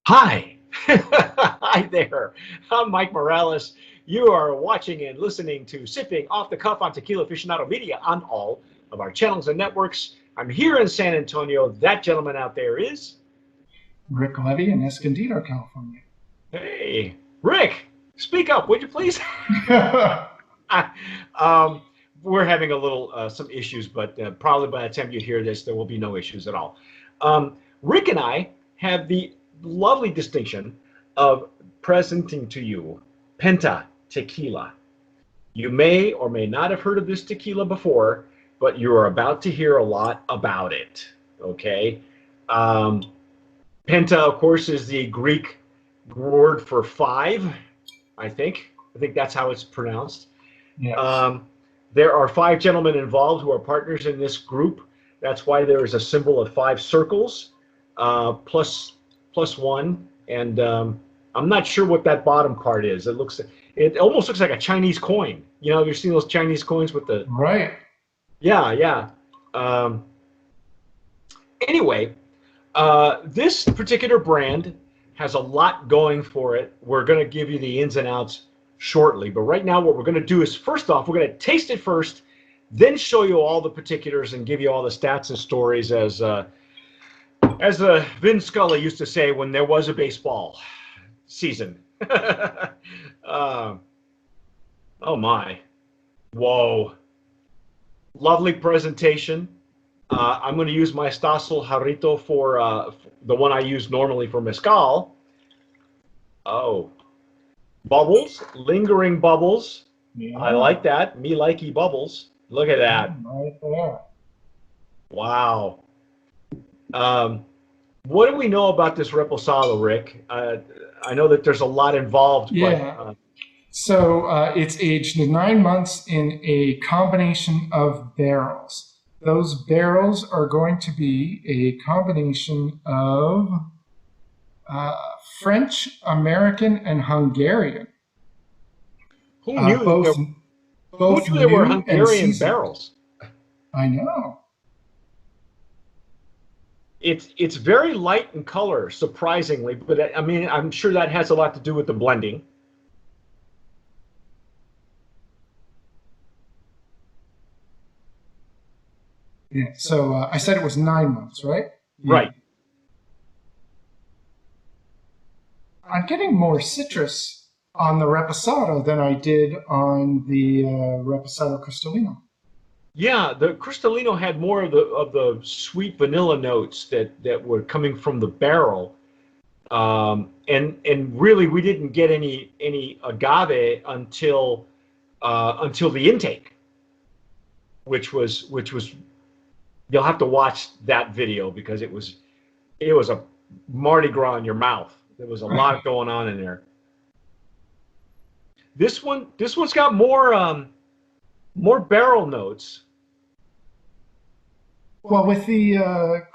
Hi. Hi there. I'm Mike Morales. You are watching and listening to Sipping Off the Cuff on Tequila Aficionado Media on all of our channels and networks. I'm here in San Antonio. That gentleman out there is... Rick Levy in Escondido, California. Hey, Rick, speak up, would you please? We're having a little, some issues, but probably by the time you hear this, there will be no issues at all. Rick and I have the lovely distinction of presenting to you Penta Tequila. You may or may not have heard of this tequila before, but you are about to hear a lot about it, okay? Penta, of course, is the Greek word for five, I think. I think that's how it's pronounced. Yes. There are five gentlemen involved who are partners in this group. That's why there is a symbol of five circles, plus one, and I'm not sure what that bottom part is. It almost looks like a Chinese coin. You know, you've seen those Chinese coins with the... Right. Yeah. Anyway, this particular brand has a lot going for it. We're going to give you the ins and outs shortly, but right now what we're going to do is, first off, we're going to taste it first, then show you all the particulars and give you all the stats and stories as Vin Scully used to say when there was a baseball season. Oh my. Whoa. Lovely presentation. I'm going to use my Stossel Jarrito for the one I use normally for mezcal. Oh. Bubbles. Lingering bubbles. Yeah. I like that. Me likey bubbles. Look at that. Right there. Wow. What do we know about this Reposado, Rick? I know that there's a lot involved. Yeah. But, so it's aged 9 months in a combination of barrels. Those barrels are going to be a combination of French, American, and Hungarian. Who knew there were Hungarian barrels? I know. It's very light in color, surprisingly, but I mean, I'm sure that has a lot to do with the blending. Yeah. So I said it was 9 months, right? Right. I'm getting more citrus on the Reposado than I did on the Reposado Cristalino. Yeah, the Cristalino had more of the sweet vanilla notes that were coming from the barrel, and really we didn't get any agave until the intake, which was you'll have to watch that video because it was a Mardi Gras in your mouth. There was a lot going on in there. This one's got more barrel notes. Well, with the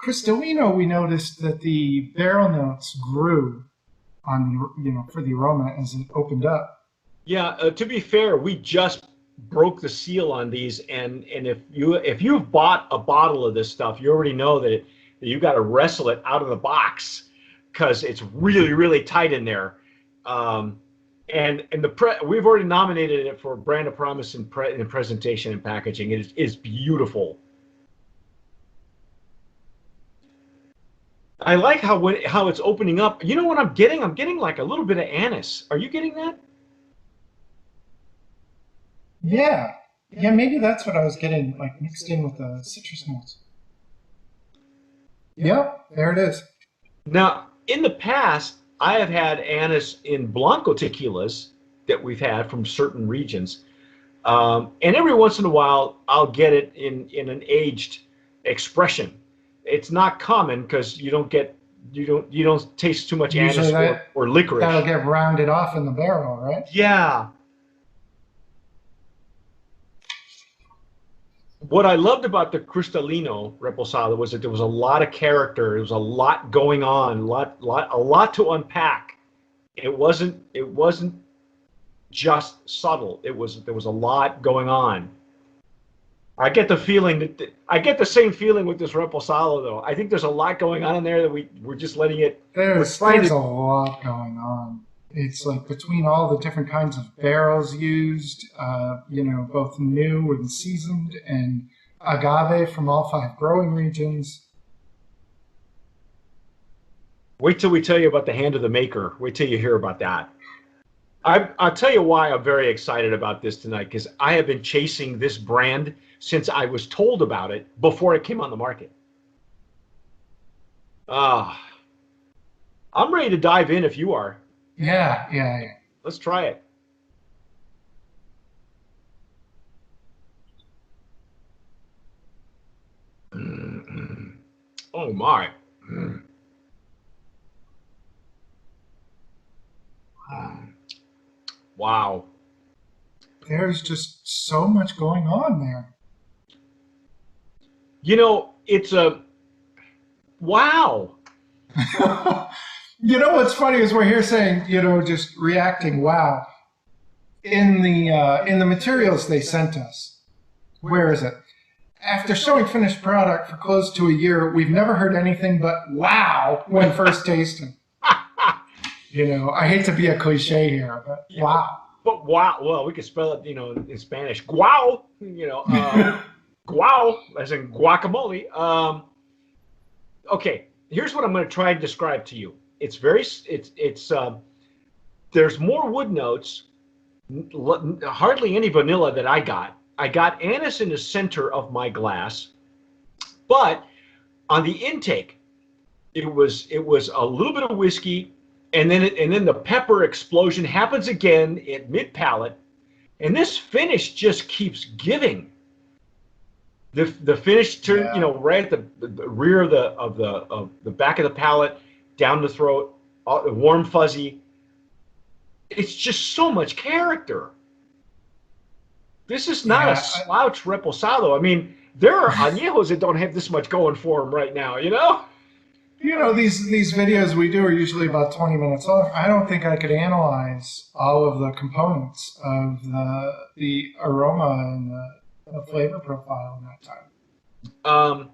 Cristalino, we noticed that the barrel notes grew on for the aroma as it opened up. Yeah, to be fair, we just broke the seal on these, and if you've bought a bottle of this stuff, you already know that you got to wrestle it out of the box because it's really tight in there. And we've already nominated it for Brand of Promise in presentation and packaging. It is beautiful. I like how it's opening up. You know what I'm getting? I'm getting like a little bit of anise. Are you getting that? Yeah, maybe that's what I was getting, like mixed in with the citrus notes. Yep, there it is. Now, in the past, I have had anise in Blanco tequilas that we've had from certain regions, and every once in a while, I'll get it in an aged expression. It's not common because you don't taste too much anise or licorice. That'll get rounded off in the barrel, right? Yeah. What I loved about the Cristalino Reposado was that there was a lot of character. There was a lot going on, a lot to unpack. It wasn't just subtle. There was a lot going on. I get the feeling that I get the same feeling with this Reposado, though. I think there's a lot going on in there that we're just letting it. There's a lot going on. It's like between all the different kinds of barrels used, both new and seasoned, and agave from all 5 growing regions. Wait till we tell you about the hand of the maker. Wait till you hear about that. I'll tell you why I'm very excited about this tonight, because I have been chasing this brand since I was told about it before it came on the market. I'm ready to dive in if you are. Yeah. Let's try it. Oh my. Wow. There's just so much going on there. It's a wow. What's funny is we're here saying, just reacting, wow. In the materials they sent us, where is it? After showing finished product for close to a year, we've never heard anything but wow when first tasting. I hate to be a cliche here, but wow. But wow, well, we could spell it, in Spanish. Guau, guau, as in guacamole. Okay, here's what I'm going to try and describe to you. There's more wood notes, hardly any vanilla that I got. I got anise in the center of my glass, but on the intake, it was a little bit of whiskey, and then the pepper explosion happens again at mid palate, and this finish just keeps giving. The finish turn, right at the rear of the back of the palate, down the throat, warm fuzzy. It's just so much character. This is not a slouch Reposado. I mean, there are añejos that don't have this much going for them right now, These videos we do are usually about 20 minutes long. I don't think I could analyze all of the components of the aroma and the flavor profile in that time.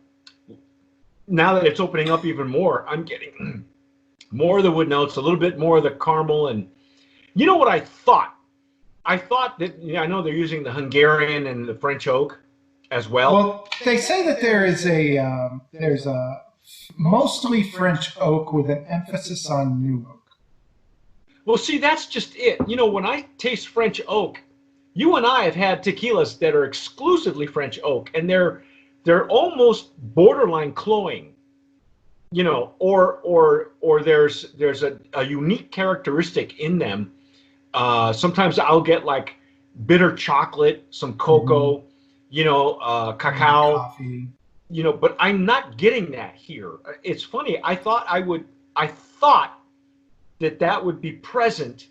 Now that it's opening up even more, I'm getting more of the wood notes, a little bit more of the caramel, and you know what I thought? I thought that I know they're using the Hungarian and the French oak as well. Well, they say that there's a mostly French oak with an emphasis on new oak. Well, see, that's just it. When I taste French oak, you and I have had tequilas that are exclusively French oak, and they're almost borderline cloying. Or there's a unique characteristic in them. Sometimes I'll get like bitter chocolate, some cocoa, cacao, coffee. But I'm not getting that here. It's funny. I thought that would be present,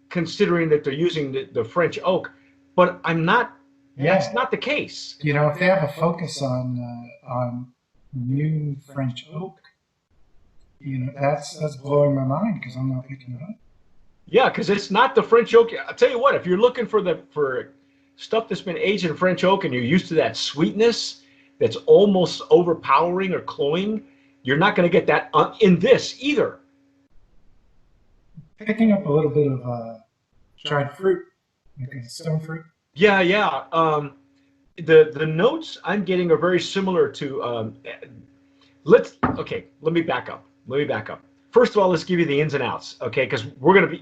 considering that they're using the French oak, but I'm not. Yeah. That's not the case. If they have a focus on new French oak, that's blowing my mind because I'm not picking it up. Yeah, because it's not the French oak. I'll tell you what, if you're looking for stuff that's been aged in French oak and you're used to that sweetness that's almost overpowering or cloying, you're not going to get that in this either. Picking up a little bit of dried fruit, like a stone fruit. Yeah. The notes I'm getting are very similar to. Let me back up. First of all, let's give you the ins and outs, okay? Because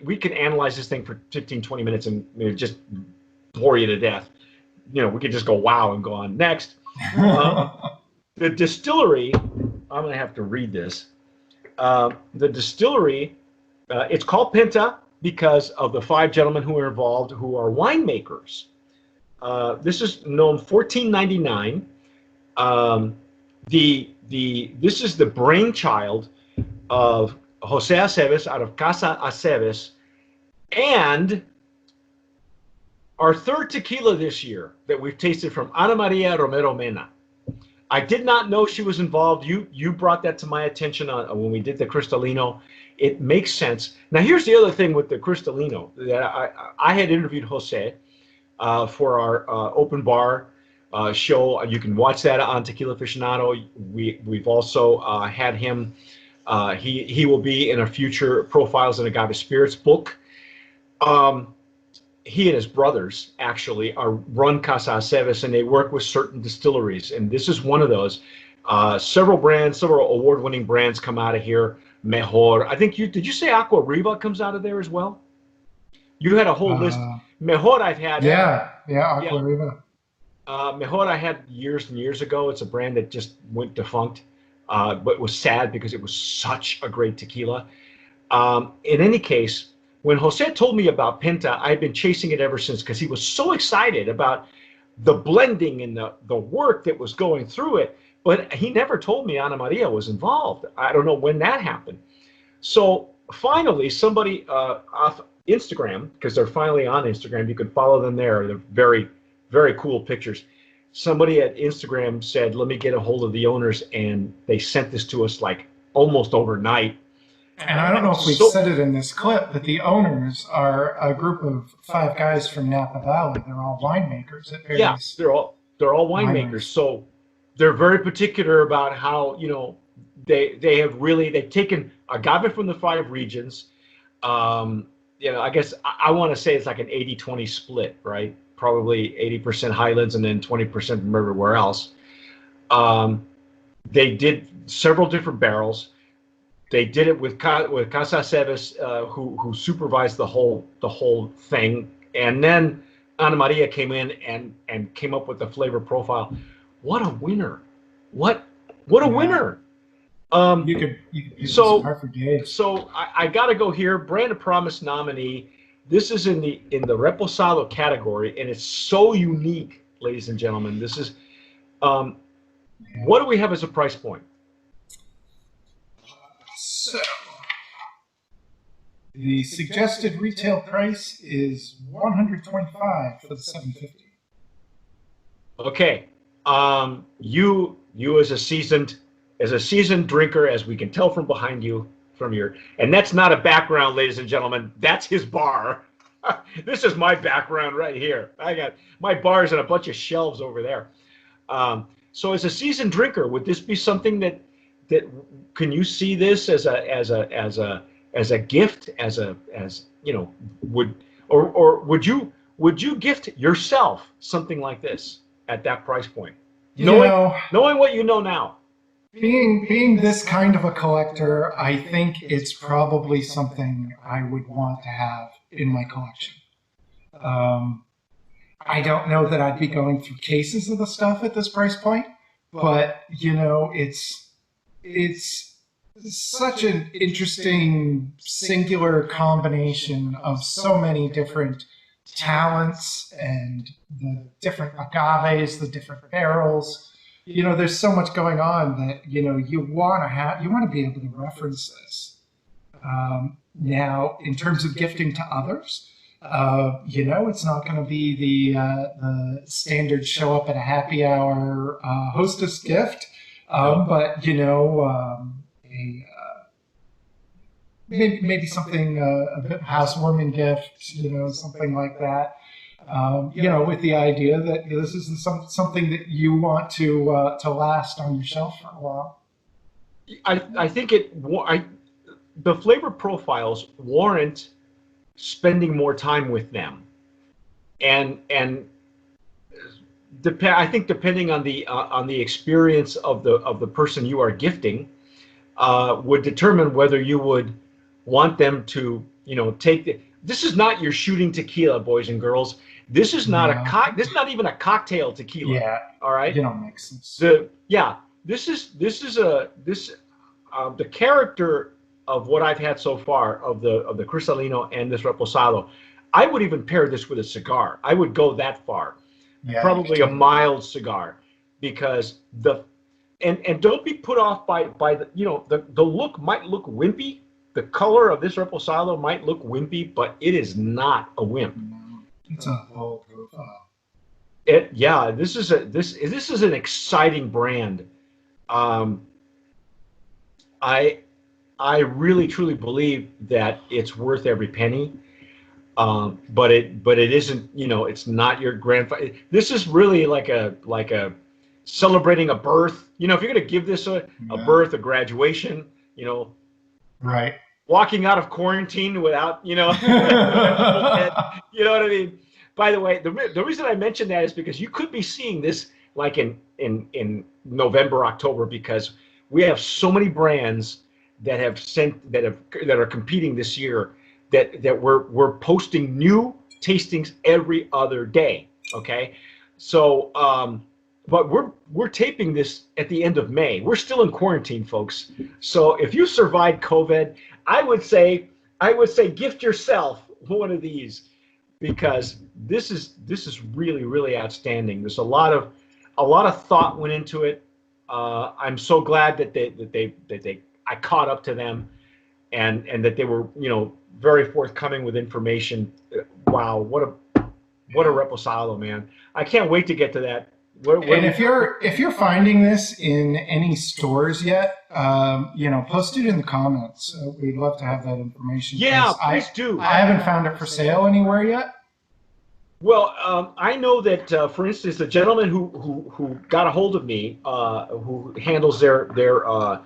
we can analyze this thing for 15, 20 minutes and just bore you to death. We could just go wow and go on. Next, the distillery, I'm going to have to read this. The distillery, it's called Penta because of the 5 gentlemen who are involved who are winemakers. This is known 1499. This is the brainchild of Jose Aceves out of Casa Aceves, and our 3rd tequila this year that we've tasted from Ana Maria Romero Mena. I did not know she was involved. You brought that to my attention when we did the Cristalino. It makes sense. Now, here's the other thing with the Cristalino that I had interviewed Jose for our open bar show. You can watch that on Tequila Aficionado. We've also had him. He will be in a future Profiles in Agave Spirits book. He and his brothers actually run Casa Aceves, and they work with certain distilleries, and this is one of those. Several award-winning brands come out of here. Mejor, I think did you say Aqua Riva comes out of there as well? You had a whole list. Mejor I've had. Yeah, Aqua Riva. Mejor I had years and years ago. It's a brand that just went defunct, but was sad because it was such a great tequila. In any case, when Jose told me about Penta, I've been chasing it ever since because he was so excited about the blending and the work that was going through it. But he never told me Ana Maria was involved. I don't know when that happened. So finally, somebody off Instagram, because they're finally on Instagram, you can follow them there. They're very, very cool pictures. Somebody at Instagram said, let me get a hold of the owners, and they sent this to us like almost overnight. And I don't know if we said it in this clip, but the owners are a group of 5 guys from Napa Valley. They're all winemakers at various. Yeah, they're all winemakers. So they're very particular about how, they've taken agave from the 5 regions. I guess I want to say it's like an 80-20 split, right? Probably 80% Highlands and then 20% from everywhere else. They did several different barrels. They did it with Casa Aceves, who supervised the whole thing, and then Ana Maria came in and came up with the flavor profile. What a winner! What a winner! You could so I got to go here. Brand of Promise nominee. This is in the Reposado category, and it's so unique, ladies and gentlemen. This is what do we have as a price point? So the suggested retail price is $125 for the 750. Okay, you as a seasoned drinker, as we can tell from behind you, and that's not a background, ladies and gentlemen. That's his bar. This is my background right here. I got my bars and a bunch of shelves over there. So as a seasoned drinker, would this be something that can you see this as a gift, would you gift yourself something like this at that price point? Knowing what you know now. Being this kind of a collector, I think it's probably something I would want to have in my collection. I don't know that I'd be going through cases of the stuff at this price point, but it's such an interesting singular combination of so many different talents and the different agaves, the different barrels. There's so much going on that you want to be able to reference this. Now, in terms of gifting to others, it's not going to be the standard show up at a happy hour hostess gift, but maybe something a bit housewarming gift, something like that. With the idea that this is something that you want to last on your shelf for a while. I think the flavor profiles warrant spending more time with them, and I think depending on the experience of the person you are gifting, would determine whether you would want them to take this is not your shooting tequila, boys and girls. This is not this is not even a cocktail tequila. Yeah. All right. Makes sense. The character of what I've had so far of the Cristalino and this Reposado. I would even pair this with a cigar. I would go that far. Yeah, probably a mild cigar, because and don't be put off by the look might look wimpy. The color of this Reposado might look wimpy, but it is not a wimp. It's a bold profile. This is an exciting brand. I really truly believe that it's worth every penny. But it isn't, you know, it's not your grandfather. This is really like a celebrating a birth. You know, if you're going to give this a birth, a graduation, you know, Right. walking out of quarantine without, you know, you know what I mean? By the way, the reason I mentioned that is because you could be seeing this like in November, October, because we have so many brands that are competing this year that we're posting new tastings every other day. Okay, so but we're taping this at the end of May. We're still in quarantine, folks. So if you survived COVID, I would say gift yourself one of these, because this is really outstanding. There's a lot of thought went into it. I'm so glad that I caught up to them, and that they were, you know, very forthcoming with information. Wow, what a reposado, man! I can't wait to get to that. And if you're finding this in any stores yet, you know, post it in the comments. We'd love to have that information. Yeah, please do. I haven't found it for sale anywhere yet. Well, I know that, for instance, the gentleman who got a hold of me, who handles who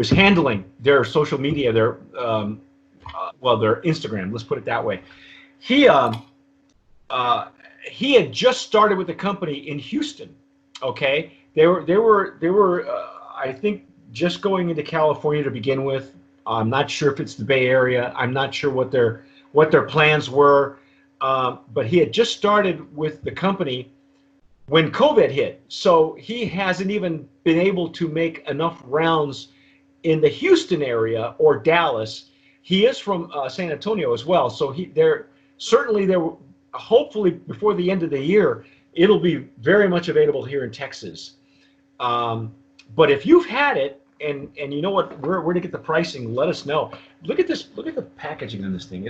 is handling their social media, their Instagram. Let's put it that way. He had just started with the company in Houston. Okay, they were I think just going into California to begin with. I'm not sure if it's the Bay Area. I'm not sure what their plans were. But he had just started with the company when COVID hit. So he hasn't even been able to make enough rounds in the Houston area or Dallas. He is from San Antonio as well. So hopefully before the end of the year, it'll be very much available here in Texas. But if you've had it and you know where to get the pricing, let us know. Look at this. Look at the packaging on this thing.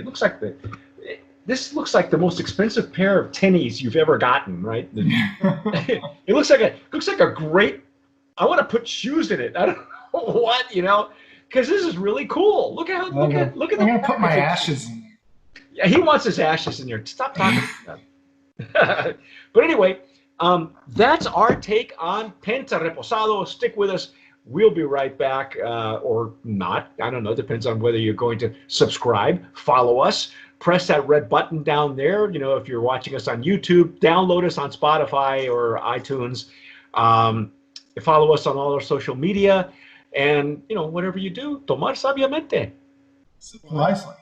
This looks like the most expensive pair of tennies you've ever gotten, right? It looks like a great. I want to put shoes in it. I don't know what, you know, because this is really cool. Look at I'm gonna put my ashes in there. Yeah, he wants his ashes in there. Stop talking about that. But anyway, that's our take on Penta Reposado. Stick with us. We'll be right back, or not. I don't know. Depends on whether you're going to subscribe, follow us, press that red button down there. You know, if you're watching us on YouTube, download us on Spotify or iTunes. Follow us on all our social media. And, you know, whatever you do, tomar sabiamente. Wisely.